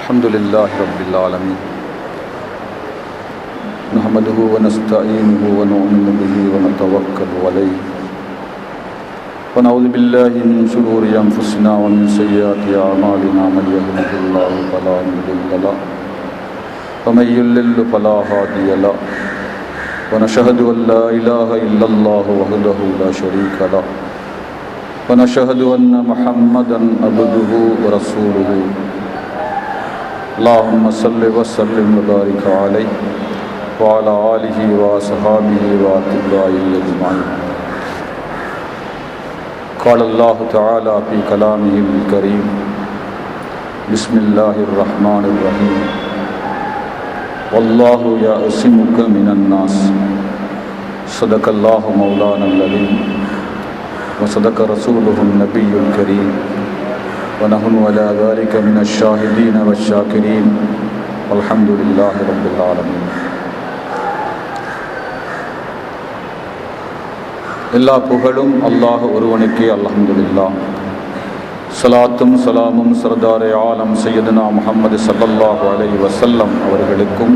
Alhamdulillah Rabbil Alamin. Nahmaduhu wa nasta'inuhu wa nu'minu bihi wa natawakkalu alayhi. Wa na'udhu billahi min shururi anfusina wa min sayyiati a'malina. Man yahdihillahu fala mudilla lahu wa man yudlil fala hadiya lahu. Wa nashhadu an la ilaha illallah wahdahu la sharika lahu. Wa nashhadu anna Muhammadan abduhu wa rasuluhu. Allahumma salli wa sallim wa barik alayhi wa ala alihi wa ashabihi wa atba'ihi ajma'in. Qala Allah ta'ala fi kalamihi al-kareem. Bismillahir rahmanir rahim. Wallahu ya'simuka minan nas. Sadaqallahu maulana al-alim wa sadaqa rasuluhu an-nabiyyul kareem. ونحن على ذلك من الشاهدين والشاكرين والحمد لله رب العالمين. எல்லா புகழும் அல்லாஹ் ஒருவனுக்கே அல்ஹம்துலில்லாஹ். ஸலாத்தும் ஸலாமும் சர்தாரே ஆலம் சையதுனா முஹம்மது ஸல்லல்லாஹு அலைஹி வஸல்லம் அவர்களுக்கும்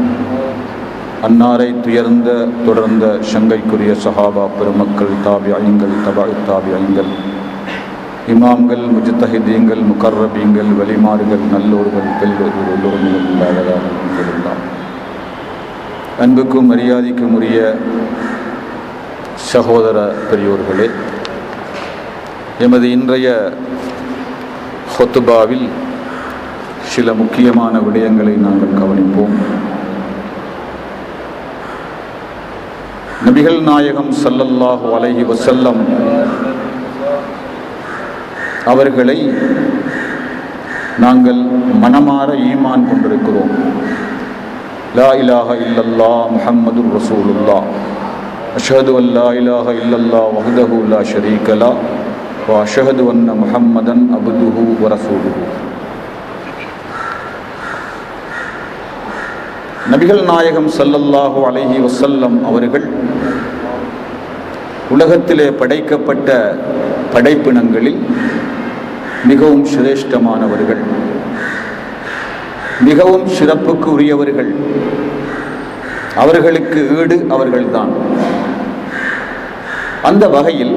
அன்னாரை துயர்ந்த தொடர்ந்த சங்கைக்குரிய சஹாபா பெருமக்கள், தாபிஈன்கள், தபஉ தாபிஈன்கள், இமாம்கள், முஜ்தஹிதீன்கள், முகர்ரபீன்கள், வலிமார்கள், நல்லோர்கள், பெல்லோர்கள் எல்லோரும் அல்ஹம்துலில்லாஹ். அன்புக்கும் மரியாதைக்கும் உரிய சகோதர பெரியோர்களே, எமது இன்றைய ஹுத்பாவில் சில முக்கியமான விடயங்களை நாங்கள் கவனிப்போம். நபிகள் நாயகம் ஸல்லல்லாஹு அலைஹி வஸல்லம் அவர்களை நாங்கள் மனமாற ஈமான் கொண்டிருக்கிறோம். லா இலாஹ இல்லல்லாஹ் முஹம்மதுர் ரசூலுல்லாஹ், அஷ்ஹது அன் லா இலாஹ இல்லல்லாஹ் வஹ்தஹு லா ஷரீக லஹ் வ அஷ்ஹது அன்ன முஹம்மதன் அப்துஹு வ ரசூலுஹு. நபிகள் நாயகம் ஸல்லல்லாஹு அலைஹி வஸல்லம் அவர்கள் உலகத்திலே படைக்கப்பட்ட படைப்பினங்களில் மிகவும் சிரேஷ்டமானவர்கள், மிகவும் சிறப்புக்கு உரியவர்கள். அவர்களுக்கு ஈடு அவர்கள்தான். அந்த வகையில்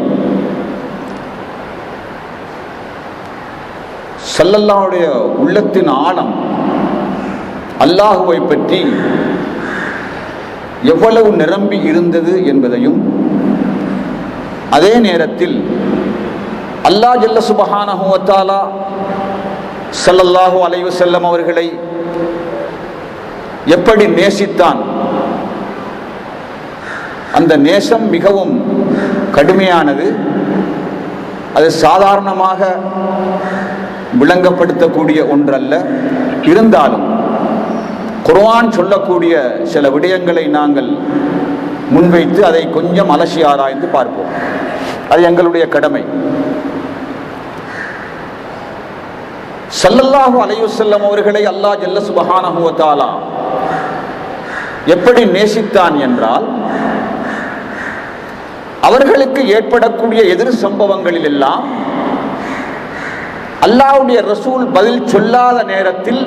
ஸல்லல்லாஹுடைய உள்ளத்தின் ஆழம் அல்லாஹுவை பற்றி எவ்வளவு நிரம்பி இருந்தது என்பதையும், அதே நேரத்தில் அல்லாஹ் ஜல்ல சுப்ஹானஹு வ தஆலா ஸல்லல்லாஹு அலைஹி வஸல்லம் அவர்களை எப்படி நேசித்தான், அந்த நேசம் மிகவும் கடுமையானது. அது சாதாரணமாக விளங்கப்படுத்தக்கூடிய ஒன்றல்ல. இருந்தாலும் குர்ஆன் சொல்லக்கூடிய சில விடயங்களை நாங்கள் முன்வைத்து அதை கொஞ்சம் அலசி ஆராய்ந்து பார்ப்போம். அது எங்களுடைய கடமை. ஸல்லல்லாஹு அலைஹி வஸல்லம் அவர்களை அல்லாஹ் ஜல்ல சுப்ஹானஹு வ தஆலா எப்படி நேசித்தான் என்றால், அவர்களுக்கு ஏற்படக்கூடிய எதிர் சம்பவங்களில் எல்லாம் அல்லாஹ்வுடைய ரசூல் பதில் சொல்லாத நேரத்தில்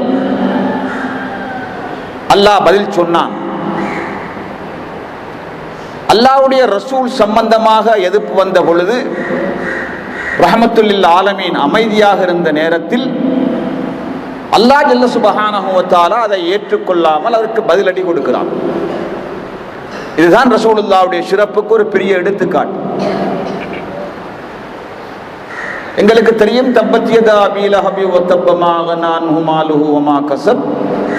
அல்லாஹ் பதில் சொன்னான். அல்லாஹ்வுடைய ரசூல் சம்பந்தமாக எதிர்ப்பு வந்த பொழுது ரஹ்மத்துல் லில் ஆலமீன் அமைதியாக இருந்த நேரத்தில் அல்லாஹ் ஜல்ல சுப்ஹானஹு வ தஆலா அதை ஏற்றுக்கொள்ளாமல் அதற்கு பதிலடி கொடுக்கிறான். இதுதான் ரசூலுல்லாஹ்வுடைய சிறப்புக்கு ஒரு பெரிய எடுத்துக்காட்டு. எங்களுக்கு தெரியும், தப்பத் யதா அபீ லஹபி வ தப்ப மா அகனா அன்ஹு மாலுஹு வ மா கஸப்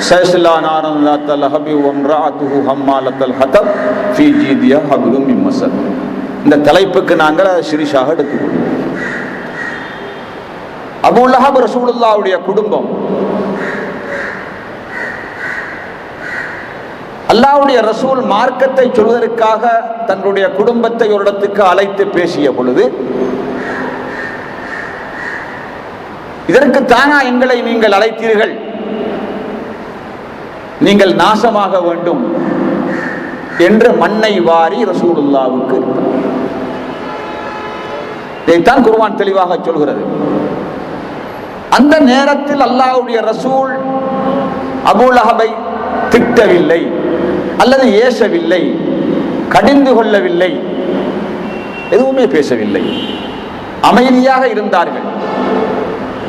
சயஸ்லா நாரன் ذات லஹபி வ இம்ராஅத்துஹு ஹம்மாலத்தல் ஹதப் ஃபீ ஜீதியா ஹப்லும் மின் மஸத். இந்த தலைப்புக்கு நாங்கள் அதை சிறிசாக எடுத்துக்கொள்வோம். அபூ லஹப் ரசூலுல்லாஹ்வுடைய குடும்பம். அல்லாஹ்வுடைய ரசூல் மார்க்கத்தை சொல்வதற்காக தன்னுடைய குடும்பத்தை ஒரு இடத்துக்கு அழைத்து பேசிய பொழுது, இதற்கு தானா எங்களை நீங்கள் அழைத்தீர்கள், நீங்கள் நாசமாக வேண்டும் என்று மண்ணை வாரி ரசூலுல்லாஹ்வுக்கு. இதைத்தான் குர்ஆன் தெளிவாக சொல்கிறது. அந்த நேரத்தில் அல்லாஹ்வுடைய ரசூல் அபூ லஹபை திட்டவில்லை அல்லது ஏசவில்லை, கடிந்து கொள்ளவில்லை, எதுவுமே பேசவில்லை, அமைதியாக இருந்தார்கள்.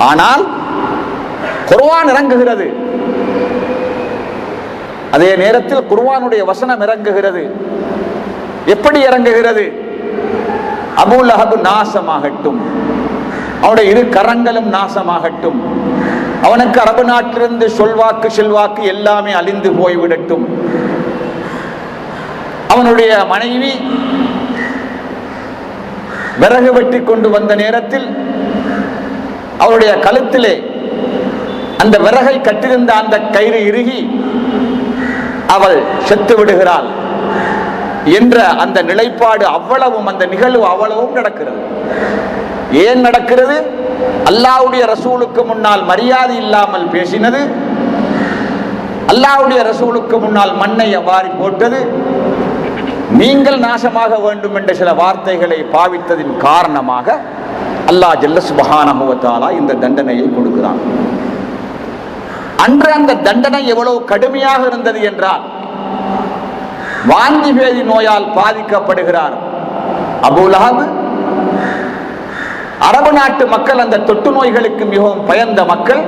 ஆனால் குர்ஆன் இறங்குகிறது. அதே நேரத்தில் குர்ஆனுடைய வசனம் இறங்குகிறது. எப்படி இறங்குகிறது? அபூ லஹப் நாசமாகட்டும், அவனுடைய இரு கரங்களும் நாசமாகட்டும், அவனுக்கு அரபு நாட்டிலிருந்து சொல்வாக்கு செல்வாக்கு எல்லாமே அழிந்து போய்விடட்டும், அவனுடைய மனைவி விறகு வெட்டி கொண்டு வந்த நேரத்தில் அவருடைய கழுத்திலே அந்த விறகை கட்டிருந்த அந்த கயிறு இறுகி அவள் செத்து விடுகிறாள் என்ற அந்த நிலைப்பாடு அவ்வளவும், அந்த நிகழ்வு அவ்வளவும் நடக்கிறது. ஏன் நடக்கிறது? அல்லாஹ்வுடைய ரசூலுக்கு முன்னால் மரியாதை இல்லாமல் பேசினது, அல்லாஹ்வுடைய ரசூலுக்கு முன்னால் மண்ணை வாரி போட்டது, நீங்கள் நாசமாக வேண்டும் என்ற சில வார்த்தைகளை பாவித்ததின் காரணமாக அல்லாஹ் ஜல்ல சுப்ஹானஹு வ தஆலா இந்த தண்டனையை கொடுக்கிறான். அன்று அந்த தண்டனை எவ்வளவு கடுமையாக இருந்தது என்றால், வாந்தி பேதி நோயால் பாதிக்கப்படுகிறார் அபூ லஹப். அரபு நாட்டு மக்கள், அந்த தொட்டு நோய்களுக்கு மிகவும் பயந்த மக்கள்,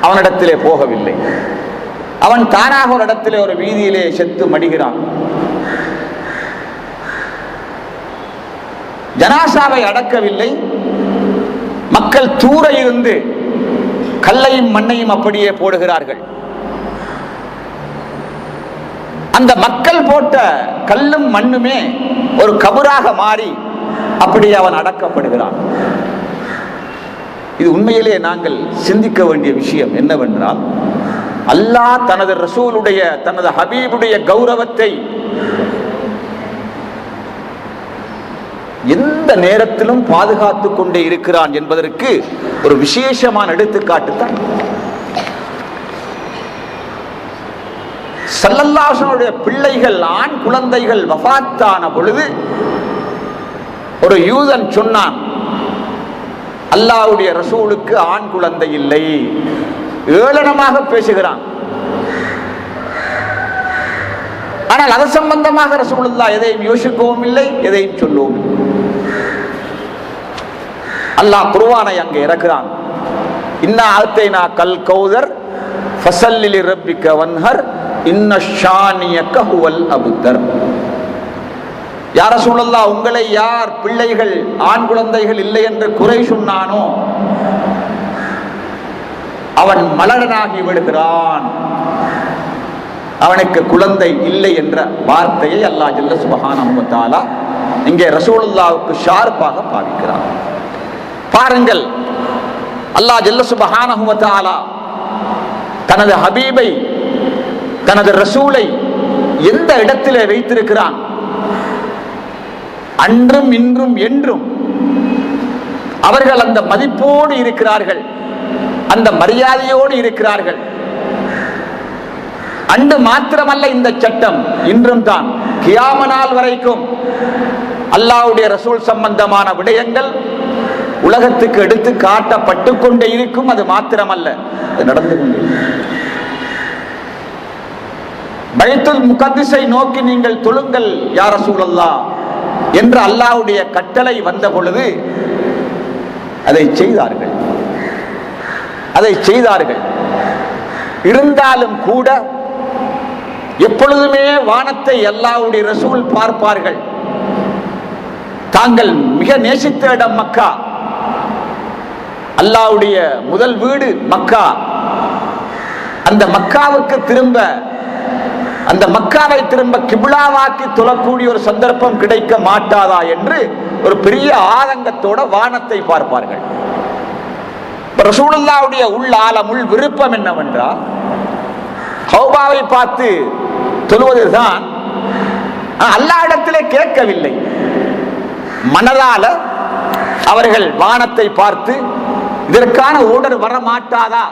அவனிடத்திலே போகவில்லை. அவன் தானாக ஒரு இடத்திலே ஒரு வீதியிலே செத்து மடிகிறான். ஜனாசாவை அடக்கவில்லை. மக்கள் தூர இருந்து கல்லையும் மண்ணையும் அப்படியே போடுகிறார்கள். அந்த மக்கள் போட்ட கல்லும் மண்ணுமே ஒரு கபராக மாறி அப்படியே அவன் அடக்கப்படுகிறான். இது உண்மையிலே நாங்கள் சிந்திக்க வேண்டிய விஷயம் என்னவென்றால், அல்லாஹ் தனது ரசூலுடைய, தனது ஹபீபுடைய கௌரவத்தை எந்த நேரத்திலும் பாதுகாத்து கொண்டே இருக்கிறான் என்பதற்கு ஒரு விசேஷமான எடுத்துக்காட்டு தான். ஸல்லல்லாஹு அலைஹி வஸல்லம் பிள்ளைகள், ஆண் குழந்தைகள் வஃபாத்தான பொழுது ஒரு யூதன் சொன்னான், அல்லாஹ்வுடைய ரசூலுக்கு ஆண் குழந்தை இல்லை. ஏளனமாக பேசுகிறான். ஆனால் அது சம்பந்தமாக ரசூலுல்லாஹ் எதையும் யோசிக்கவும் இல்லை, எதையும் சொல்லவும் இல்லை. அல்லாஹ் குர்ஆனை அங்கே இறக்குறான். இன்னா ஆத்தைனா கல் கௌதர் ஃபஸல்லி லிரப்பிக வன்ஹர் இன்ன ஷானியக ஹுவல் அப்தர். யா ரசூலுல்லாஹ், உங்களை யார் பிள்ளைகள், ஆண் குழந்தைகள் இல்லை என்று குறை சொன்னானோ அவன் மலடனாகி விடுகிறான். அவனுக்கு குழந்தை இல்லை என்ற வார்த்தையை அல்லாஹ் ஜல்ல சுப்ஹானஹு வ தஆலா இங்கே ரசூலுல்லாஹ்வுக்கு ஷார்ப்பாக பாவிக்கிறான். பாருங்கள், அல்லாஹ் ஜல்ல சுப்ஹானஹு வ தஆலா தனது ஹபீபை, தனது ரசூலை எந்த இடத்திலே வைத்திருக்கிறான்? அன்றும் இன்றும் என்றும் அவர்கள் அந்த மதிப்போடு இருக்கிறார்கள், அந்த மரியாதையோடு இருக்கிறார்கள். அன்று மாத்திரமல்ல இந்த சட்டம், இன்றும் தான் கியாம நாள் வரைக்கும் அல்லாஹ்வுடைய ரசூல் சம்பந்தமான விடயங்கள் உலகத்துக்கு எடுத்து காட்டப்பட்டு கொண்டே இருக்கும். அது மாத்திரமல்ல, அது நடந்து கொண்டே. பைத்துல் முகத்திஸை நோக்கி நீங்கள் தொழுங்கள் யா ரசூலல்லாஹ் என்று அல்லாஹ்வுடைய கட்டளை வந்த பொழுது அதை செய்தார்கள். இருந்தாலும் கூட எப்பொழுதுமே வானத்தை அல்லாஹ்வுடைய ரசூல் பார்ப்பார்கள். தாங்கள் மிக நேசித்த இடம் மக்கா, அல்லாஹ்வுடைய முதல் வீடு மக்கா. அந்த மக்காவுக்கு திரும்ப, அந்த மக்காவை திரும்ப கிப்லாவாக்கி தொழக்கூடிய ஒரு சந்தர்ப்பம் கிடைக்க மாட்டாதா என்று ஒரு பெரிய ஆதங்கத்தோட வானத்தை பார்ப்பார்கள். ரசூலுல்லாஹ்வுடைய உள் ஆலம், உள் விருப்பம் என்னவென்றால் கௌபாவை பார்த்து தொழுவதுதான். அல்லாஹ் இடத்திலே கேட்கவில்லை, மனதால அவர்கள் வானத்தை பார்த்து இதற்கான ஓடர் வர மாட்டாதா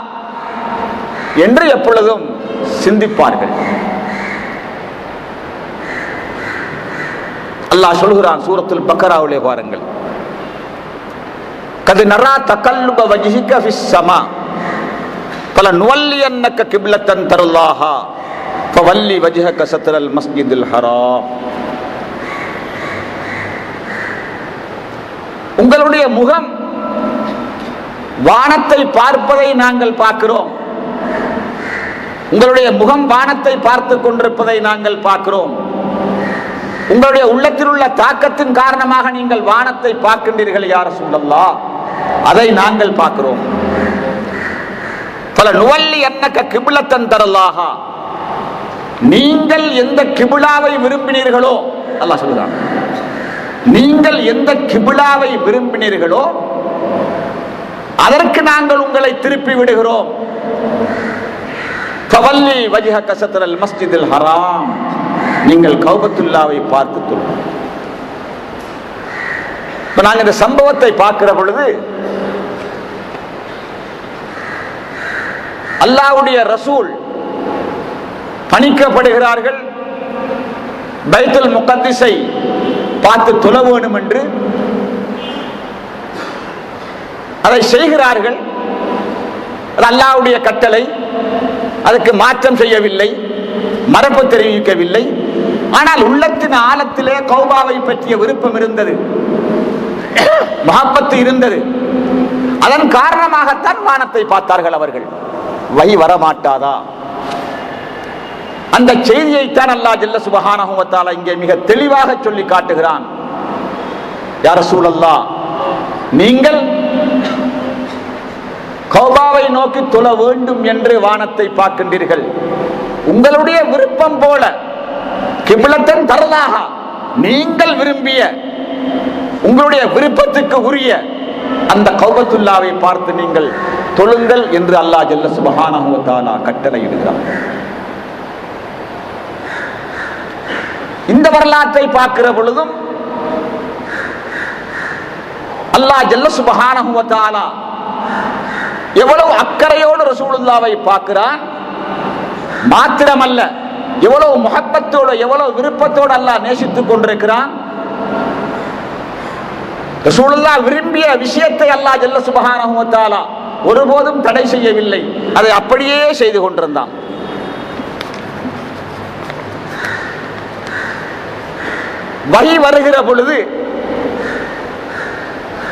என்று எப்பொழுதும் சிந்திப்பார்கள். அல்லாஹ் சொல்கிறான் சூரத்துல் பக்கராவிலே பாருங்கள், கது நரா தகல்லுப வஜ்ஹிக ஃபிஸ் ஸமா ஃபலனுவல்லியன்னக கிப்லத்தன் தர்லாஹா ஃபவல்லி வஜ்ஹக ஸத்ரல் மஸ்ஜிதில் ஹராம். உங்களுடைய முகம் வானத்தை பார்ப்பதை நாங்கள் பார்க்கிறோம், உங்களுடைய முகம் வானத்தை பார்த்து கொண்டிருப்பதை நாங்கள் பார்க்கிறோம். உங்களுடைய உள்ளத்தில் உள்ள தாக்கத்தின் காரணமாக நீங்கள் வானத்தை பார்க்கின்றீர்கள் யா ரசூலல்லாஹ், அதை நாங்கள் பார்க்கிறோம். ஃபலனுவல்லியன்னக கிப்லத்தன் தர்லாஹா, நீங்கள் எந்த கிபிலாவை விரும்பினீர்களோ, அல்லாஹ் சொல்கிறான், நீங்கள் எந்த கிபிலாவை விரும்பினீர்களோ அதற்கு நாங்கள் உங்களை திருப்பி விடுகிறோம். ஃபவல்லி வஜ்ஹக ஸத்ரல் மஸ்ஜிதில் ஹராம், நீங்கள் கௌபத்துல்லாவை பார்த்து தொழுங்கள். இப்ப நாங்கள் இந்த சம்பவத்தை பார்க்கிற பொழுது அல்லாஹ்வுடைய ரசூல் பணிக்கப்படுகிறார்கள், பைத்துல் முகத்திஸை பார்த்து தொழ வேண்டும் என்று அதை செய்கிறார்கள். அது அல்லாஹ்வுடைய கட்டளை, அதுக்கு மாற்றம் செய்யவில்லை, மரபு தெரிவிக்கவில்லை. ஆனால் உள்ளத்தின் ஆழத்திலே கௌபாவை பற்றிய விருப்பம் இருந்தது, மஹப்பத்து இருந்தது. அதன் காரணமாகத்தான் வானத்தை பார்த்தார்கள் அவர்கள். வஹி வரமாட்டாதா? அந்த செய்தியைத்தான் அல்லாஹ் ஜல்ல சுப்ஹானஹு வ தஆலா இங்கே மிக தெளிவாக சொல்லி காட்டுகிறான். யா ரசூலல்லாஹ், நீங்கள் கௌபாவை நோக்கி தொழ வேண்டும் என்று வானத்தை பார்க்கின்றீர்கள். உங்களுடைய விருப்பம் போல கிப்லத்தன் தர்லாஹா, நீங்கள் விரும்பிய உங்களுடைய விருப்பத்துக்கு உரிய அந்த கௌபத்துல்லாவை பார்த்து நீங்கள் தொழுங்கள் என்று அல்லாஹ் ஜல்ல சுப்ஹானஹு வ தஆலா கட்டளையிடுகிறார். இந்த வரலாற்றை பார்க்கிற பொழுதும் அல்லாஹ் ஜல்ல சுப்ஹானஹு வ தஆலா எவ்வளவு அக்கறையோடு ரசூலுல்லாவை பார்க்கிறான். மாத்திரமல்ல, எவ்வளவு முஹப்பத்தோடு, எவ்வளவு விருப்பத்தோடு அல்லாஹ் நேசித்துக் கொண்டிருக்கிறான். ரசூலுல்லாஹ் விரும்பிய விஷயத்தை அல்லாஹ் ஜல்ல சுப்ஹானஹு வ தஆலா ஒருபோதும் தடை செய்யவில்லை, அதை அப்படியே செய்து கொண்டிருந்தான். வஹி வருகிற பொழுது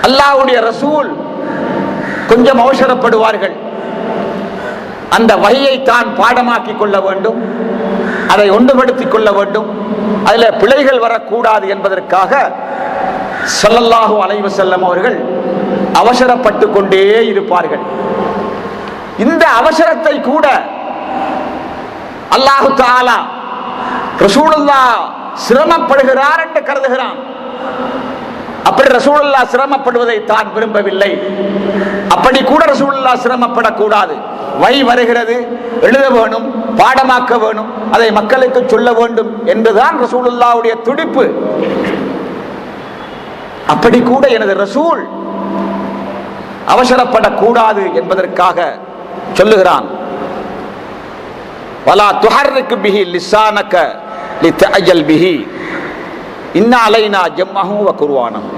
அல்லாஹ்வுடைய ரசூல் கொஞ்சம் அவசரப்படுவார்கள். அந்த வஹியை தான் பாடமாக்கிக் கொள்ள வேண்டும், அதை ஒன்றுபடுத்திக் கொள்ள வேண்டும், அதில் பிழைகள் வரக்கூடாது என்பதற்காக ஸல்லல்லாஹு அலைஹி வஸல்லம் அவர்கள் அவசரப்பட்டு கொண்டே இருப்பார்கள். இந்த அவசரத்தை கூட அல்லாஹ் தஆலா ரசூலுல்லாஹ் சிரமப்படுகிறார் என்று கருதுகிறான். அப்படி ரசூலுல்லாஹ் சிரமப்படுவதை தான் விரும்பவில்லை. அப்படி கூட ரசூலுல்லாஹ் சிரமப்படக்கூடாது. வஹி வருகிறது, எழுத வேணும், பாடமாக்க வேணும், அதை மக்களுக்கு சொல்ல வேண்டும் என்றுதான் ரசூலுல்லாஹ்வுடைய துடிப்பு. அப்படி கூட எனது ரசூல் அவசரப்படக்கூடாது என்பதற்காக சொல்லுகிறான். வலா துஹர்ரிக் பிஹி லிசானக லிதஅஜல் பிஹி இன்னா அலைனா ஜம்மஹு வ குர்ஆனஹு.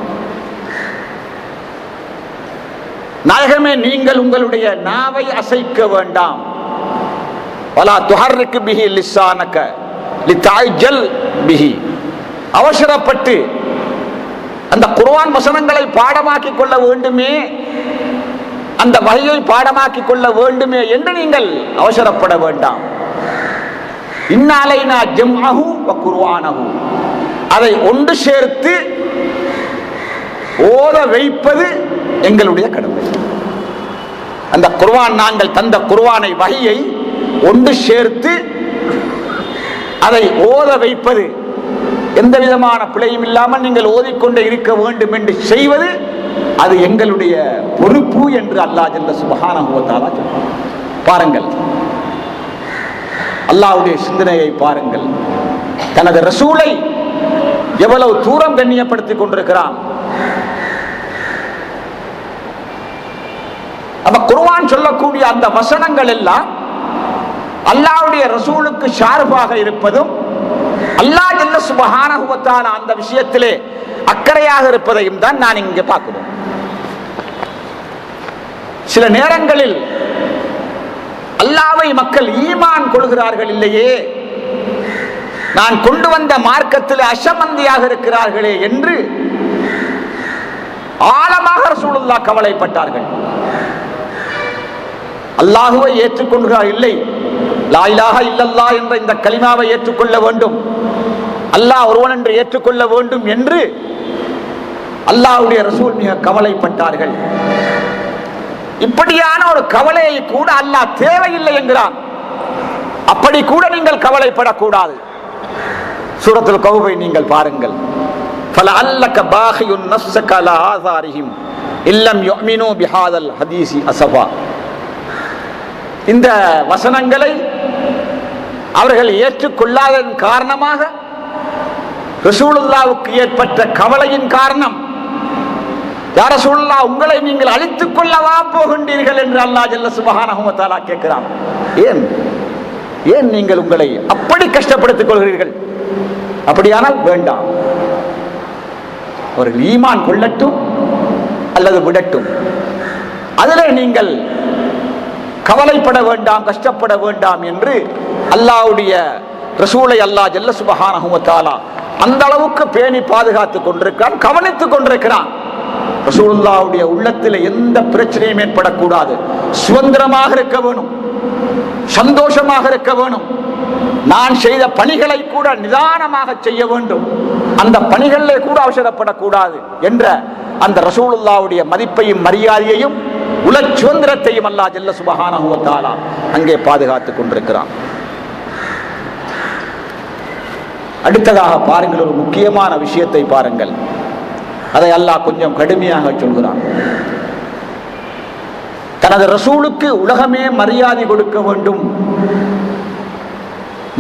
நாயகமே, நீங்கள் உங்களுடைய நாவை அசைக்க வேண்டாம். வலா துஹர்ரிக் பிஹி லிசானக லிதஅஜல் பிஹி, அவசரப்பட்டு அந்த குர்ஆன் வசனங்களை பாடமாக்கிக் கொள்ள வேண்டுமே, அந்த வஹியை பாடமாக்கிக் கொள்ள வேண்டுமே என்று நீங்கள் அவசரப்பட வேண்டாம். இன்னாலைனா ஜம்அஹு வ குர்ஆனஹு, அதை ஒன்று சேர்த்து ஓத வைப்பது எங்களுடைய கடமை. அந்த குர்ஆன், நாங்கள் தந்த குர்ஆனை வஹியை ஒன்று சேர்த்து அதை ஓத வைப்பது, எந்த விதமான பிழையும் இல்லாமல் நீங்கள் ஓதிக்கொண்டே இருக்க வேண்டும் என்று செய்வது, அது எங்களுடைய பொறுப்பு என்று அல்லாஹ் ஜல்ல சுப்ஹானஹு வ தஆலா சொல்றார். பாருங்கள், அல்லாஹ்வுடைய சிந்தனையை பாருங்கள். தனது ரசூலை எவ்வளவு தூரம் கண்ணியப்படுத்திக் கொண்டிருக்கிறான். அப்ப குர்ஆன் சொல்லக்கூடிய அந்த வசனங்கள் எல்லாம் அல்லாஹ்வுடைய ரசூலுக்கு சார்பாக இருப்பதும், அல்லாஹ் ஜல்ல சுப்ஹானஹு வ தஆலா அந்த விஷயத்திலே அக்கறையாக இருப்பதையும் தான் நான் இங்கே பார்க்கிறோம். சில நேரங்களில் அல்லாஹ்வை மக்கள் ஈமான் கொள்கிறார்கள் இல்லையே, நான் கொண்டு வந்த மார்க்கத்தில் அசமந்தியாக இருக்கிறார்களே என்று ஆழமாக ரசூலுல்லாஹ் கவலைப்பட்டார்கள். அல்லாஹ்வை ஏற்றுக்கொள்கிறார் இல்லை, லா இலாஹ இல்லல்லாஹ் என்ற இந்த கலிமாவை ஏற்றுக்கொள்ள வேண்டும், அல்லாஹ் ஒருவன் என்று ஏற்றுக்கொள்ள வேண்டும் என்று அல்லாஹ்வுடைய ரசூல் மிக கவலைப்பட்டார்கள். இப்படியான ஒரு கவலையை கூட அல்லாஹ் தேவையில்லை என்கிறான். அப்படி கூட நீங்கள் கவலைப்படக்கூடாது. சூரத்துல் கஹ்ஃபை நீங்கள் பாருங்கள். ஃபலஅல்லக பாகியுன் நஃப்ஸக அலா ஆஸாரிஹிம் இல்லம் யுமினூ பிஹாதல் ஹதீஸி அஸஃபா. இந்த வசனங்களை அவர்கள் ஏற்றுக்கொள்ளாததன் காரணமாக ரசூலுல்லாஹ்வுக்கு ஏற்பட்ட கவலையின் காரணம், யா ரசூலுல்லாஹ், உங்களை நீங்கள் அழித்துக் கொள்ளவா போகின்றீர்கள் என்று அல்லாஹ் ஜல்ல சுப்ஹானஹு வ தஆலா கேட்கிறான். ஏன் நீங்கள் உங்களை அப்படி கஷ்டப்படுத்திக் கொள்கிறீர்கள்? அப்படியானால் வேண்டாம், அவர்கள் ஈமான் கொள்ளட்டும் அல்லது விடட்டும், அதிலே நீங்கள் கவலைப்பட வேண்டாம், கஷ்டப்பட வேண்டாம் என்று அல்லாஹ்வுடைய ரசூலை அல்லாஹ் ஜல்ல சுப்ஹானஹு வ தஆலா அந்த அளவுக்கு பேணி பாதுகாத்துக் கொண்டிருக்கிறான், கவனித்துக் கொண்டிருக்கிறான். ரசூலுல்லாஹ்வுடைய உள்ளத்தில் எந்த பிரச்சனையும் ஏற்படக்கூடாது, சுதந்திரமாக இருக்க வேணும், சந்தோஷமாக இருக்க வேணும், நான் செய்த பணிகளை கூட நிதானமாக செய்ய வேண்டும், அந்த பணிகளிலே கூட அவசரப்படக்கூடாது என்ற அந்த ரசூலுல்லாஹ்வுடைய மதிப்பையும் மரியாதையையும் உல சுதந்திரத்தையும் அல்லாஹ் ஜல்ல சுப்ஹானஹு வ தஆலா அங்கே பாதுகாத்துக் கொண்டிருக்கிறான். அடுத்ததாக பாருங்கள், ஒரு முக்கியமான விஷயத்தை பாருங்கள். அதை அல்லாஹ் கொஞ்சம் கடுமையாக சொல்கிறான். தனது ரசூலுக்கு உலகமே மரியாதை கொடுக்க வேண்டும்.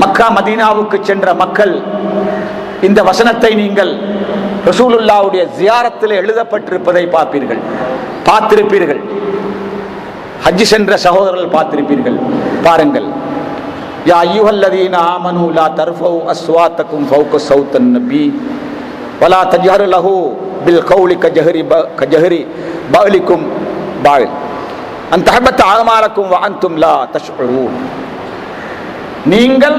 மக்கா மதீனாவுக்கு சென்ற மக்கள் இந்த வசனத்தை நீங்கள் ரசூலுல்லாஹ்வுடைய ஜியாரத்தில் எழுதப்பட்டிருப்பதை பார்த்திருப்பீர்கள். ஹஜ் சென்ற சகோதரர்கள் பார்த்திருப்பீர்கள். பாருங்கள், யா அய்யுஹல்லதீன ஆமனூ லா தர்ஃபஉ அஸ்வாத்தகும் ஃபௌக ஸௌத்தன் நபி வலா தஜ்ஹரு லஹு பில் கௌலி கஜஹரி பஅலிக்கும் பஅல் அன் தஹபத அமாலக்கும் வ அன்தும் லா தஷ்உரூன். நீங்கள்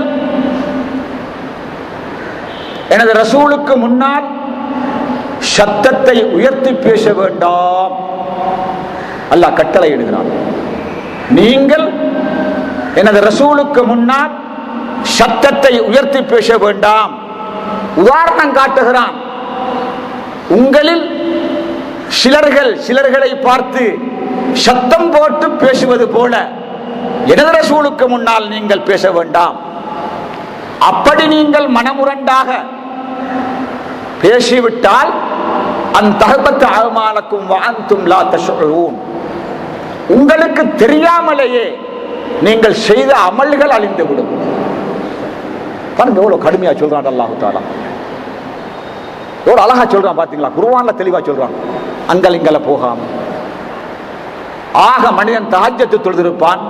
எனது ரசூலுக்கு முன்னால் சத்தத்தை உயர்த்தி பேச வேண்டாம், அல்லாஹ் கட்டளை இடுகிறான். நீங்கள் எனது ரசூலுக்கு முன்னால் சத்தத்தை உயர்த்தி பேச வேண்டாம். உதாரணம் காட்டுகிறான். உங்களில் சிலர்களை பார்த்து சத்தம் போட்டு பேசுவது போல எனது ரசூலுக்கு முன்னால் நீங்கள் பேச வேண்டாம். அப்படி நீங்கள் மனமுரண்டாக பேசிவிட்டால் அந்த தஹபத் அமாலக்கும் வ அன்தும் லா தஷ்உரூன், உங்களுக்கு தெரியாமலேயே நீங்கள் செய்த அமல்கள் அழிந்துவிடும். பாருங்க எவ்வளவு கடுமையா சொல்றான் அல்லாஹ் தஆலா, எவ்வளவு அழகா சொல்றான் பாத்தீங்களா? குர்ஆன்ல தெளிவா சொல்றான். அங்கல் இங்கல போகாம ஆக மனிதன் தஹஜ்ஜத் தொழுதிருப்பான்,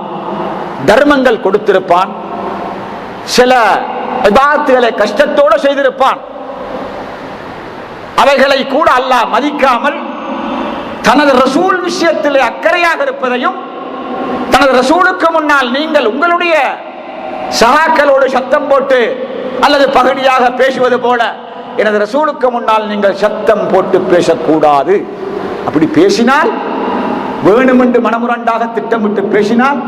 தர்மங்கள் கொடுத்திருப்பான், சில இபாதத்துகளை கஷ்டத்தோடு செய்திருப்பான். அவைகளை கூட அல்லாஹ் மதிக்காமல் தனது ரசூல் விஷயத்திலே அக்கறையாக இருப்பதையும், தனது ரசூலுக்கு முன்னால் நீங்கள் உங்களுடைய சகாக்களோடு சத்தம் போட்டு அல்லது பகுதியாக பேசுவது போல எனது ரசூலுக்கு முன்னால் நீங்கள் சத்தம் போட்டு பேசக்கூடாது. அப்படி பேசினால், வேணுமென்று மனமுரண்டாக திட்டமிட்டு பேசினால்,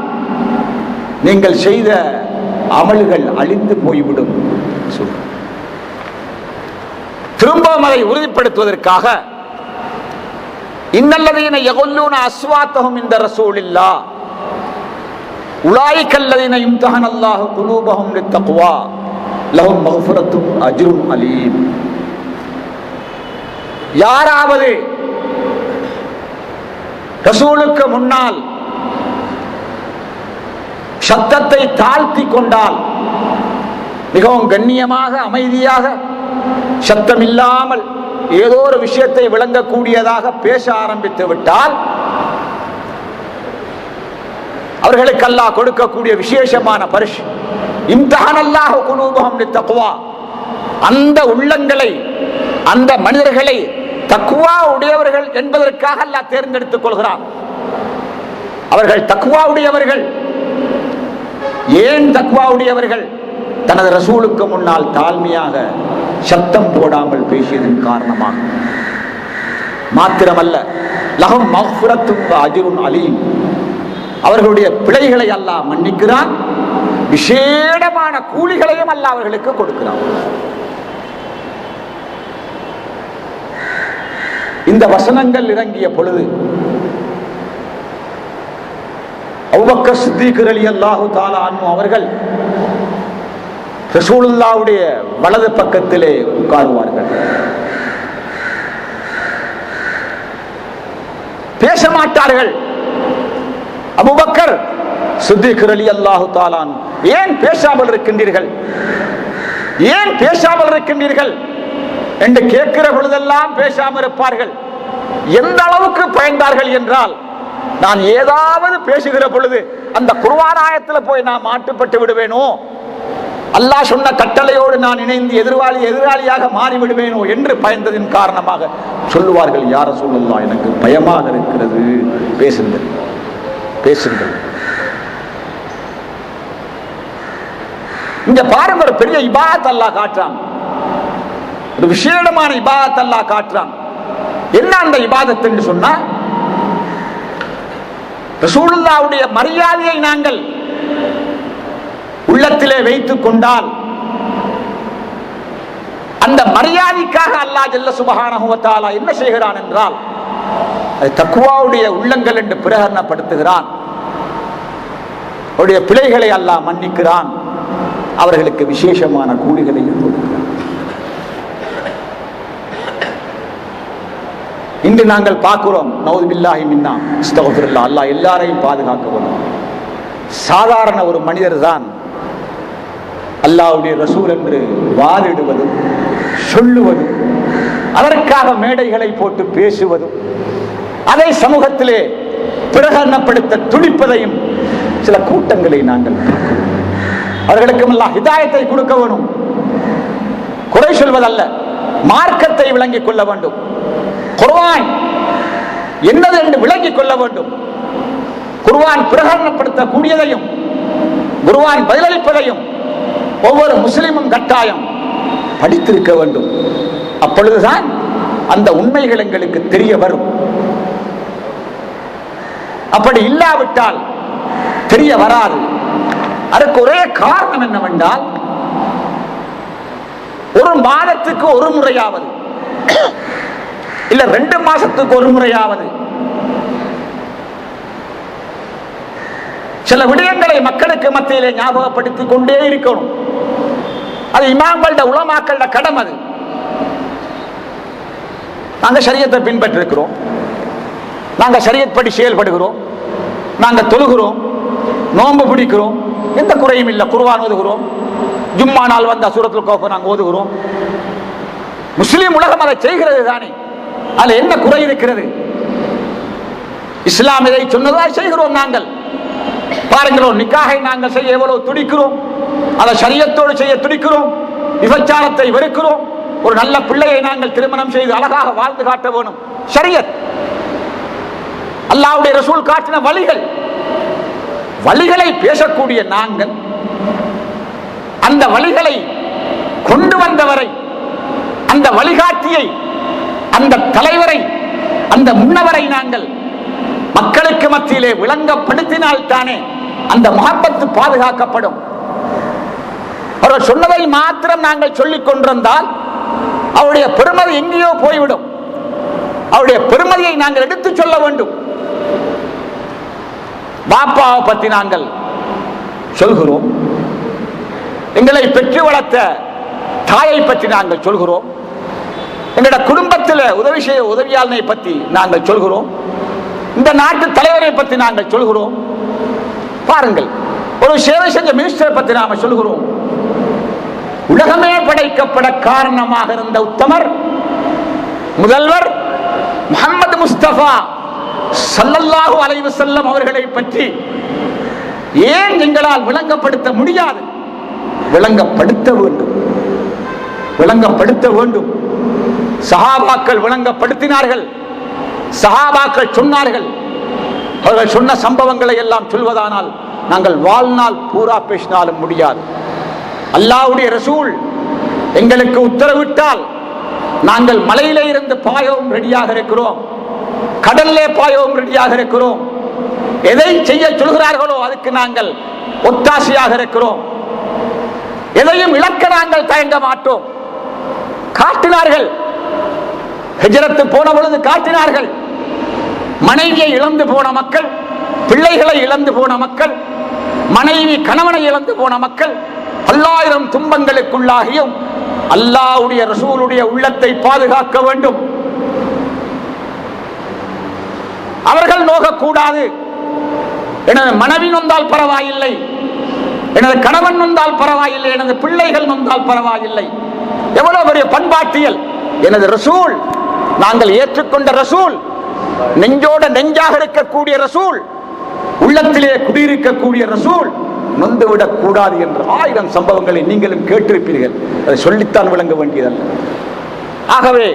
நீங்கள் செய்த அமல்கள் அழிந்து போய்விடும். திரும்பவும் அதை உறுதிப்படுத்துவதற்காக இன்னல்லதீன யகுல்லூன அஸ்வாத்தஹும் இன்த ரசூலில்லாஹ் உலாயிகல்லதீன இம்தஹனல்லாஹு குலூபஹும் லித்தக்வா லஹும் மக்ஃபிரத்தும் அஜ்ரும் அலீம். யாராவது ரசூலுக்கு முன்னால் சத்தத்தை தாழ்த்தி கொண்டால், மிகவும் கண்ணியமாக அமைதியாக சத்தம் இல்லாமல் ஏதோ ஒரு விஷயத்தை விளங்கக்கூடியதாக பேச ஆரம்பித்து விட்டால், அவர்களுக்கு அல்லாஹ் கொடுக்கக்கூடிய விசேஷமான பரிசு இம்தஹனல்லாஹு குலூபஹும் லித்தக்வா, அந்த உள்ளங்களை அந்த மனிதர்களை தக்வா உடையவர்கள் என்பதற்காக அல்லாஹ் தேர்ந்தெடுத்துக் கொள்கிறான். அவர்கள் தக்வா உடையவர்கள். ஏன் தக்வா உடையவர்கள்? தனது ரசூலுக்கு முன்னால் தாழ்மையாக சத்தம் போடாமல் பேசியதன் காரணமாக மாத்திரமல்ல, லஹும் மக்ஃபிரத்தும் அஜ்ருன் அலீம், அவர்களுடைய பிழைகளை அல்லாஹ் மன்னிக்கிறான், விசேடமான கூலிகளையும் அல்லாஹ் அவர்களுக்கு கொடுக்கிறான். இந்த வசனங்கள் இறங்கிய பொழுது அபூபக்கர் சித்தீக் ரலியல்லாஹு தஆலா அன்ஹு அவர்கள் ரசூலுல்லாஹ்வுடைய வலது பக்கத்திலே உட்காருவார்கள். பேச மாட்டார்கள். அபூபக்கர் சித்தீக் ரலியல்லாஹு தஆலா அன்ஹு, ஏன் பேசாமல் இருக்கின்றீர்கள், ஏன் பேசாமல் இருக்கின்றீர்கள் என்று கேட்கிற பொழுதெல்லாம் பேசாமல் இருப்பார்கள். எந்த அளவுக்கு பயந்தார்கள் என்றால், நான் ஏதாவது பேசுகிற பொழுது அந்த குர்ஆன் ஆயத்தில் போய் நான் மாட்டுப்பட்டு விடுவேனோ, அல்லாஹ் சொன்ன கட்டளையோடு நான் இணைந்து எதிராளியாக மாறிவிடுவேனோ என்று பயந்ததின் காரணமாக சொல்லுவார்கள், யா ரசூலுல்லாஹ், எனக்கு பயமாக இருக்கிறது, பேசுங்கள் பேசுங்கள். இங்க பாருங்க, ஒரு பெரிய இபாதத் அல்லாஹ் காட்டுறான், ஒரு விசேடமான இபாதத் அல்லாஹ் காட்டுறான். என்ன அந்த இபாதத் என்று சொன்னா, ரசூலுல்லாஹ்வுடைய மரியாதையை நாங்கள் உள்ளத்திலே வைத்துக் கொண்டால், அந்த மரியாதைக்காக அல்லாஹ் ஜல்ல சுப்ஹானஹு வ தஆலா என்ன செய்கிறான் என்றால், அது தக்வாவுடைய உள்ளங்கள் என்று பிரகடனப்படுத்துகிறான். அவருடைய பிழைகளை அல்லாஹ் மன்னிக்கிறான், அவர்களுக்கு விசேஷமான கூலிகளையும் கொடுக்கிறான். இன்று நாங்கள் பார்க்கிறோம், நவுது பில்லாஹி மின்னா அஸ்தக்ஃபிருல்லாஹ், அல்லாஹ் எல்லாரையும் பாதுகாக்க வேண்டும். சாதாரண ஒரு மனிதர் தான் அல்லாஹ்வுடைய ரசூல் என்று வாதிடுவதும் சொல்லுவதும், அதற்காக மேடைகளை போட்டு பேசுவதும், அதை சமூகத்திலே பிரகடனப்படுத்த துடிப்பதையும் சில கூட்டங்களை நாங்கள் பார்க்கிறோம். அவர்களுக்கு அல்லாஹ் ஹிதாயத்தை கொடுக்க வேண்டும், குறை சொல்வதல்ல, மார்க்கத்தை விளங்கிக் கொள்ள வேண்டும், குர்ஆன் என்னது என்று விளங்கிக் கொள்ள வேண்டும், குர்ஆன் பிரகடனப்படுத்தக்கூடியதையும் குர்ஆன் பதிலளிப்பதையும் ஒவ்வொரு முஸ்லிமும் கட்டாயம் படித்திருக்க வேண்டும். அப்பொழுதுதான் அந்த உண்மைகள் எங்களுக்கு தெரிய வரும். அப்படி இல்லாவிட்டால் தெரிய வராது. அதற்கு ஒரே காரணம் என்னவென்றால், ஒரு மாதத்துக்கு ஒரு முறையாவது இல்ல 2 மாசத்துக்கு ஒரு முறையாவது சில விடயங்களை மக்களுக்கு மத்தியிலே ஞாபகப்படுத்திக் கொண்டே இருக்கணும். அது இமாம்களோட உலமாக்களோட கடமை. அது நாங்க ஷரியத்தை பின்பற்றிருக்கிறோம், நாங்க ஷரியத் படி செயல்படுகிறோம், நாங்க தொழுகிறோம், நோன்பு பிடிக்கிறோம், எந்த குறையும் இல்லை, குர்ஆன் ஓதுகிறோம், ஜும்மா நாள் வந்த சூரத்துல் கௌஃப் நாங்க ஓதுகிறோம். முஸ்லிம் உலகம் அதை செய்கிறது தானே, அதுல என்ன குறை இருக்கிறது? இஸ்லாம் இதை சொன்னதா செய்கிறோம். நாங்கள் பாருங்களோம், நிக்காஹை நாங்கள் செய்ய எவ்வளவு துடிக்கிறோம், அதை ஷரியத்தோடு செய்ய துடிக்கிறோம், விபச்சாரத்தை வெறுக்கிறோம், ஒரு நல்ல பிள்ளையை நாங்கள் திருமணம் செய்து அழகாக வாழ்ந்து காட்ட வேணும். ஷரியத், அல்லாஹ்வுடைய ரசூல் காட்டின வழிகளை பேசக்கூடிய நாங்கள் அந்த வழிகளை கொண்டு வந்தவரை, அந்த வழிகாட்டியை, அந்த தலைவரை, அந்த முன்னவரை நாங்கள் மக்களுக்கு மத்தியிலே விளங்கப்படுத்தினால் தானே அந்த மஹப்பத்து பாதுகாக்கப்படும். அவர்கள் சொன்னதை மாத்திரம் நாங்கள் சொல்லிக் கொண்டிருந்தால் அவருடைய பெருமதி எங்கேயோ போய்விடும். அவருடைய பெருமதியை நாங்கள் எடுத்து சொல்ல வேண்டும். பாப்பாவை பற்றி நாங்கள் சொல்கிறோம், எங்களை பெற்று வளர்த்த தாயை பற்றி நாங்கள் சொல்கிறோம், எங்களுடைய குடும்பத்தில் உதவி செய்ய உதவியாளனை பற்றி நாங்கள் சொல்கிறோம், இந்த நாட்டு தலைவரை பற்றி நாங்கள் சொல்கிறோம். பாருங்கள், ஒரு சேவை செஞ்ச மினிஸ்டரை பற்றி நாம சொல்கிறோம். உலகமே படைக்கப்பட காரணமாக இருந்த உத்தமர் முதல்வர் முஹம்மது முஸ்தபா ஸல்லல்லாஹு அலைஹி வஸல்லம் அவர்களை பற்றி ஏன் எங்களால் விளங்கப்படுத்த முடியாது? விளங்கப்படுத்த வேண்டும், விளங்கப்படுத்த வேண்டும். சஹாபாக்கள் விளங்கப்படுத்தினார்கள், சஹாபாக்கள் சொன்னார்கள். அவர்கள் சொன்ன சம்பவங்களை எல்லாம் சொல்வதானால் நாங்கள் வாழ்நாள் பூரா பேசினாலும் முடியாது. அல்லாஹ்வுடைய ரசூல் எங்களுக்கு உத்தரவிட்டால் நாங்கள் மலையிலே இருந்து பாயவும் ரெடியாக இருக்கிறோம், கடல்லே பாயவும் ரெடியாக இருக்கிறோம். எதை செய்ய சொல்கிறார்களோ அதுக்கு நாங்கள் ஒத்தாசையாக இருக்கிறோம். எதையும் இழக்க நாங்கள் தயங்க மாட்டோம். காட்டினார்கள், ஹிஜ்ரத் போன பொழுது காட்டினார்கள். மனைவியை இழந்து போன மக்கள், பிள்ளைகளை இழந்து போன மக்கள், மனைவி கணவனை இழந்து போன மக்கள் 1000 துன்பங்களுக்குள்ளாகியும் அல்லாஹ்வுடைய ரசூலுடைய உள்ளத்தை பாதுகாக்க வேண்டும். அவர்கள் நோகக்கூடாது. எனது மனைவி நொந்தால் பரவாயில்லை, எனது கணவன் நொந்தால் பரவாயில்லை, எனது பிள்ளைகள் நொந்தால் பரவாயில்லை. எவ்வளவு பெரிய பண்பாட்டியல்! எனது ரசூல், நாங்கள் ஏற்றுக்கொண்ட ரசூல், நெஞ்சோட நெஞ்சாக இருக்கக்கூடிய ரசூல், உள்ளத்திலே குடியிருக்கக்கூடிய ரசூல் நொந்துவிடக் கூடாது என்ற 1000 சம்பவங்களை நீங்களும் கேட்டிருப்பீர்கள். அதை சொல்லித்தான் விளங்க வேண்டியதல்ல. ஆகவே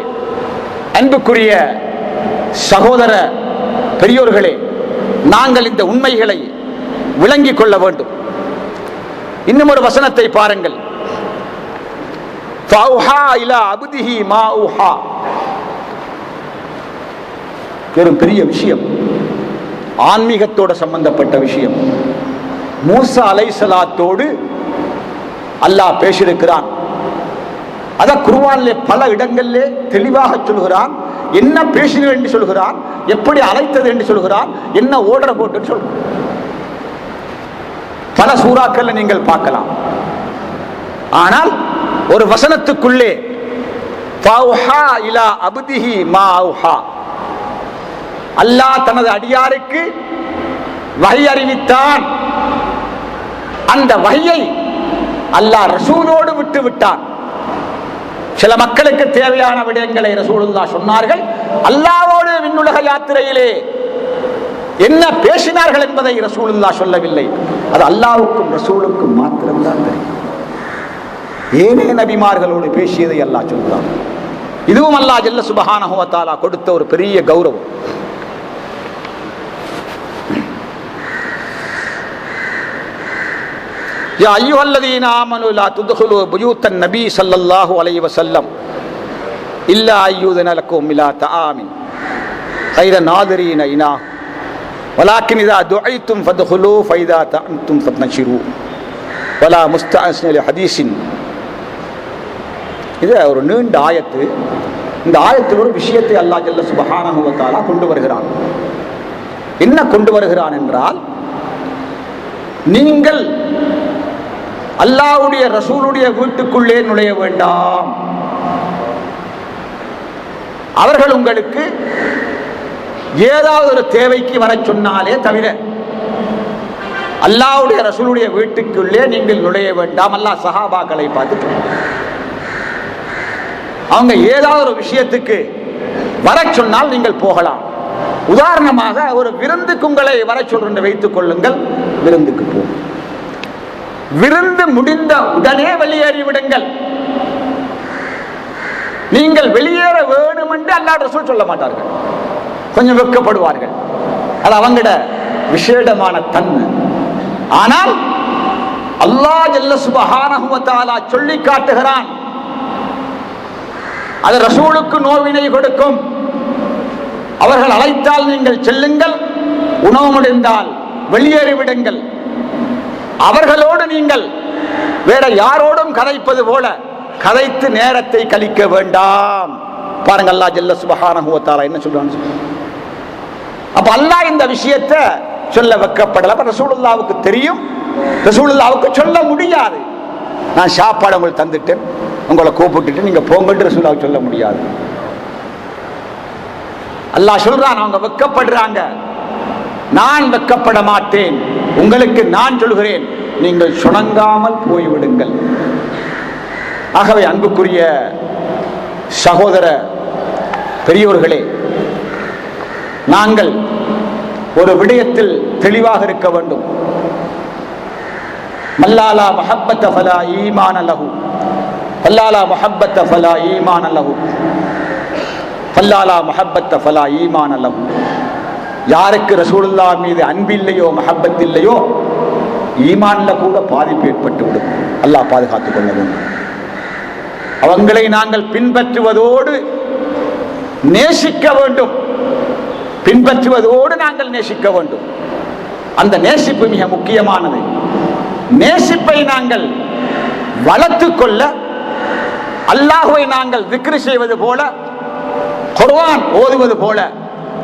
அன்புக்குரிய சகோதர பெரியோர்களே, நாங்கள் இந்த உண்மைகளை விளங்கிக் கொள்ள வேண்டும். இன்னும் ஒரு வசனத்தை பாருங்கள். பெரிய விஷயம், ஆன்மீகத்தோடு சம்பந்தப்பட்ட விஷயம். மூசா அலைஹிஸ்ஸலாத்தோடு அல்லாஹ் பேசியிருக்கிறான். அத குர்ஆனிலே பல இடங்களிலே தெளிவாக சொல்கிறான். என்ன பேசினது என்று சொல்கிறான், எப்படி அழைத்தது என்று சொல்கிறான், என்ன ஓர்டர் போட்டு சொல்கிறான். பல சூறாக்கள் நீங்கள் பார்க்கலாம். ஆனால் ஒரு வசனத்துக்குள்ளே ஃபௌஹா இலா அப்திஹி மா அவ்ஹா, அல்லாஹ் தனது அடியாருக்கு வஹி அறிவித்தான். அந்த வஹியை அல்லாஹ் ரசூலோடு விட்டு விட்டான். சில மக்களுக்கு தேவையான விடயங்களை ரசூலுல்லாஹ் சொன்னார்கள். அல்லாஹ்வோடு விண்ணுலக யாத்திரையிலே என்ன பேசினார்கள் என்பதை ரசூலுல்லாஹ் சொல்லவில்லை. அது அல்லாஹ்வுக்கும் ரசூலுக்கும் மாத்திரம்தான் தெரியும். ஏனே நபிமார்களோடு பேசியதை அல்லாஹ் சொல்கிறான். இதுவும் அல்லாஹ் ஜல்ல சுப்ஹானஹு வ தஆலா கொடுத்த ஒரு பெரிய கௌரவம். யா அய்யுஹல்லதீன ஆமனு லா துத்ஹுலு புயூத்தன் நபி ஸல்லல்லாஹு அலைஹி வஸல்லம் இல்லா அய்யுதன லக்கும் இலா தஆமின் கைர நாதிரீன இனா வலாக்கின் இதா துஐத்தும் ஃபத்ஹுலு ஃபைதா தஅம்தும் ஃபத்னஷிரு வலா முஸ்தஅஸ்ன லிஹதீஸின். இது ஒரு நீண்ட ஆயத்து. இந்த ஆயத்தில் ஒரு விஷயத்தை அல்லாஹ் ஜல்ல சுப்ஹானஹு வ தஆலா கொண்டு வருகிறான். என்ன கொண்டு வருகிறான் என்றால், நீங்கள் அல்லாஹ்வுடைய ரசூலுடைய வீட்டுக்குள்ளே நுழைய வேண்டாம். அவர்கள் உங்களுக்கு ஏதாவது ஒரு தேவைக்கு வர சொன்னாலே தவிர அல்லாஹ்வுடைய ரசூலுடைய வீட்டுக்குள்ளே நீங்கள் நுழைய வேண்டாம். அல்லாஹ் சஹாபாக்களை பார்த்து அவங்க ஏதாவது ஒரு விஷயத்துக்கு வர சொன்னால் நீங்கள் போகலாம். உதாரணமாக ஒரு விருந்துக்கு உங்களை வர சொல்ற வைத்துக் கொள்ளுங்கள், விருந்துக்கு போகும். விருந்து முடிந்த உடனே வெளியேறி விடுங்கள். நீங்கள் வெளியேற வேணும் என்று அல்லாஹ் ரசூல் சொல்ல மாட்டார்கள், கொஞ்சம் வெட்கப்படுவார்கள். அது அவங்களோட விசேடமான தன்மை. ஆனால் அல்லாஹ் ஜல்ல சுப்ஹானஹு வ தஆலா சொல்லி காட்டுகிறான், அது ரசூலுக்கு நோவினை கொடுக்கும். அவர்கள் அழைத்தால் நீங்கள் செல்லுங்கள், உணவு முடிந்தால் வெளியேறிவிடுங்கள். அவர்களோடு நீங்கள் வேற யாரோடும் கதைப்பது போல கதைத்து நேரத்தை கழிக்க வேண்டாம். பாருங்க அல்லாஹ் ஜல்ல சுப்ஹானஹு வ தஆலா என்ன சொல்றான்னு. அப்ப அல்லாஹ் இந்த விஷயத்தை சொல்ல வைக்கப்படல. அப்ப ரசூலுல்லாவுக்கு தெரியும், ரசூலுல்லாவுக்கு சொல்ல முடியாது. நான் சாப்பாடு உங்களுக்கு தந்துட்டேன், உங்களை கூப்பிட்டுட்டு நீங்க போங்கன்னு ரசூலுல்லாவுக்கு சொல்ல முடியாது. அல்லாஹ் சொல்றான், அவங்க வெட்கப்படுறாங்க. நான் வெட்கப்பட மாட்டேன், உங்களுக்கு நான் சொல்கிறேன், நீங்கள் சுணங்காமல் போய்விடுங்கள். ஆகவே அன்புக்குரிய சகோதர பெரியோர்களே, நாங்கள் ஒரு விடயத்தில் தெளிவாக இருக்க வேண்டும். மல்லாலா மஹப்பத ஃபலா ஈமான லஹு, மல்லாலா மஹப்பத ஃபலா ஈமான லஹு, மல்லாலா மஹப்பத ஃபலா ஈமான லஹு. யாருக்கு ரசூலுல்லாஹ் மீது அன்பில்லையோ மஹப்பத் இல்லையோ ஈமான்ல கூட பாதிப்பு ஏற்பட்டு விடும். அல்லாஹ் பாதுகாத்துக் கொள்ள வேண்டும். அவங்களை நாங்கள் பின்பற்றுவதோடு நேசிக்க வேண்டும், பின்பற்றுவதோடு நாங்கள் நேசிக்க வேண்டும். அந்த நேசிப்பு மிக முக்கியமானது. நேசிப்பை நாங்கள் வளர்த்துக் கொள்ள அல்லாஹ்வை நாங்கள் திக்ர் செய்வது போல, குர்ஆன் ஓதுவது போல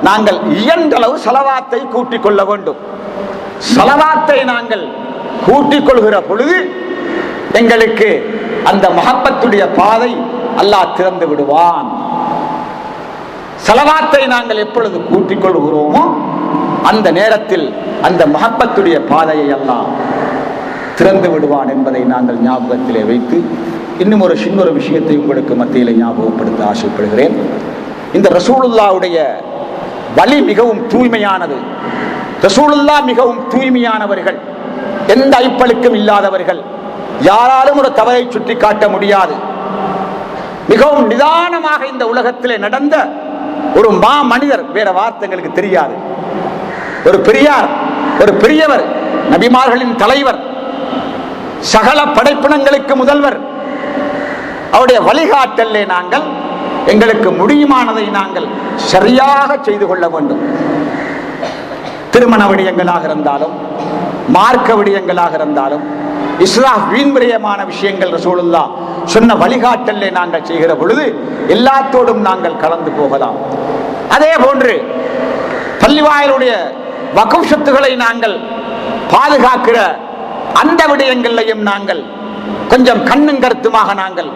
நாங்கள் இயன்றளவு ஸலவாத்தை கூட்டிக் கொள்ள வேண்டும். ஸலவாத்தை நாங்கள் கூட்டிக் கொள்கிற பொழுது எங்களுக்கு அந்த மஹப்பத்துடைய பாதை அல்லாஹ் திறந்து விடுவான். ஸலவாத்தை நாங்கள் எப்பொழுது கூட்டிக் கொள்கிறோமோ அந்த நேரத்தில் அந்த மஹப்பத்துடைய பாதையை அல்லாஹ் திறந்து விடுவான் என்பதை நாங்கள் ஞாபகத்திலே வைத்து இன்னும் ஒரு சின்ன விஷயத்தை உங்களுக்கு மத்தியில் ஞாபகப்படுத்த ஆசைப்படுகிறேன். இந்த ரசூலுல்லாவுடைய வழி மிகவும் தூய்மையானது. ரசூலுல்லாஹ் மிகவும் தூய்மையானவர்கள், எந்த ஐப்பழுக்கும் இல்லாதவர்கள், யாராலும் ஒரு தவறை சுட்டி காட்ட முடியாது. மிகவும் நிதானமாக இந்த உலகத்திலே நடந்த ஒரு மா மனிதர், வேற வார்த்தைகளுக்கு தெரியாது. ஒரு பெரியார், ஒரு பெரியவர், நபிமார்களின் தலைவர், சகல படைப்பினங்களுக்கு முதல்வர். அவருடைய வழிகாட்டலே நாங்கள் எங்களுக்கு முடியுமானதை நாங்கள் சரியாக செய்து கொள்ள வேண்டும். திருமண விடயங்களாக இருந்தாலும், மார்க்க விடயங்களாக இருந்தாலும், இஸ்ராஃப் வீண் விரயமான விஷயங்கள் ரசூலுல்லாஹ் சொன்ன வழிகாட்டலே நாங்கள் செய்கிற பொழுது எல்லாத்தோடும் நாங்கள் கலந்து போகலாம். அதே போன்று பள்ளிவாயலுடைய வக்ஃப் சொத்துக்களை நாங்கள் பாதுகாக்கிற அந்த விடயங்களையும் நாங்கள் கொஞ்சம் கண்ணும் கருத்துமாக நாங்கள்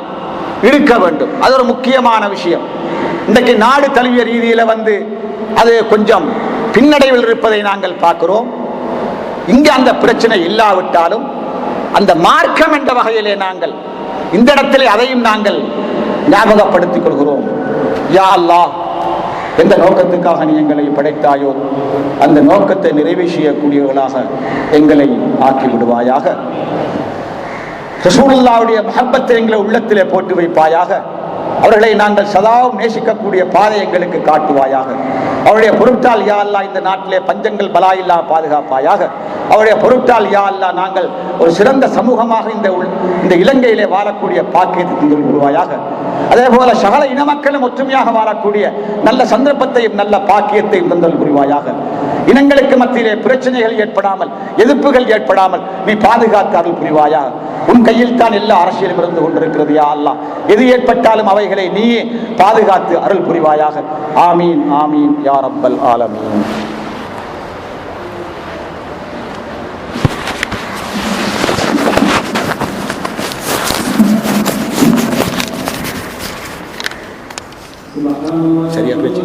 இருக்க வேண்டும். அது ஒரு முக்கியமான விஷயம். இன்றைக்கு நாடு தழுவிய ரீதியில அது கொஞ்சம் பின்னடைவில் இருப்பதை நாங்கள் பார்க்கிறோம். இங்கு அந்த பிரச்சனை இல்லாவிட்டாலும் அந்த மார்க்கம் என்ற வகையிலே நாங்கள் இந்த இடத்திலே அதையும் நாங்கள் ஞாபகப்படுத்திக் கொள்கிறோம். யா அல்லாஹ், எந்த நோக்கத்துக்காக நீ எங்களை படைத்தாயோ அந்த நோக்கத்தை நிறைவேற்றக்கூடியவர்களாக எங்களை ஆக்கி விடுவாயாக. ரசூலுல்லாஹ்வுடைய மஹப்பத்தை எங்களை உள்ளத்திலே போட்டு வைப்பாயாக. அவர்களை நாங்கள் சதாவும் நேசிக்கக்கூடிய பாதை எங்களுக்கு காட்டுவாயாக. அவருடைய பொருட்டால் யா அல்லாஹ் இந்த நாட்டிலே பஞ்சங்கள் பலா இல்லா பாதுகாப்பாயாக. அவருடைய பொருட்டால் யா அல்லாஹ் நாங்கள் ஒரு சிறந்த சமூகமாக இந்த இலங்கையிலே வாழக்கூடிய பாக்கியத்தை தந்துள்வாயாக. அதே போல சகல இன மக்களும் ஒற்றுமையாக வாழக்கூடிய நல்ல சந்தர்ப்பத்தையும் நல்ல பாக்கியத்தையும் தந்தல் புரிவாயாக. இனங்களுக்கு மத்தியிலே பிரச்சனைகள் ஏற்படாமல், எதிர்ப்புகள் ஏற்படாமல் நீ பாதுகாத்து அருள் புரிவாயாக. உன் கையில் தான் எல்லா அரசியலும் இருந்து கொண்டிருக்கிறது யா அல்லாஹ். எது ஏற்பட்டாலும் அவைகளை நீயே பாதுகாத்து அருள் புரிவாயாக. ஆமீன் ஆமீன் யா ரப்பல் ஆலமீன். சரியா பேச்சு.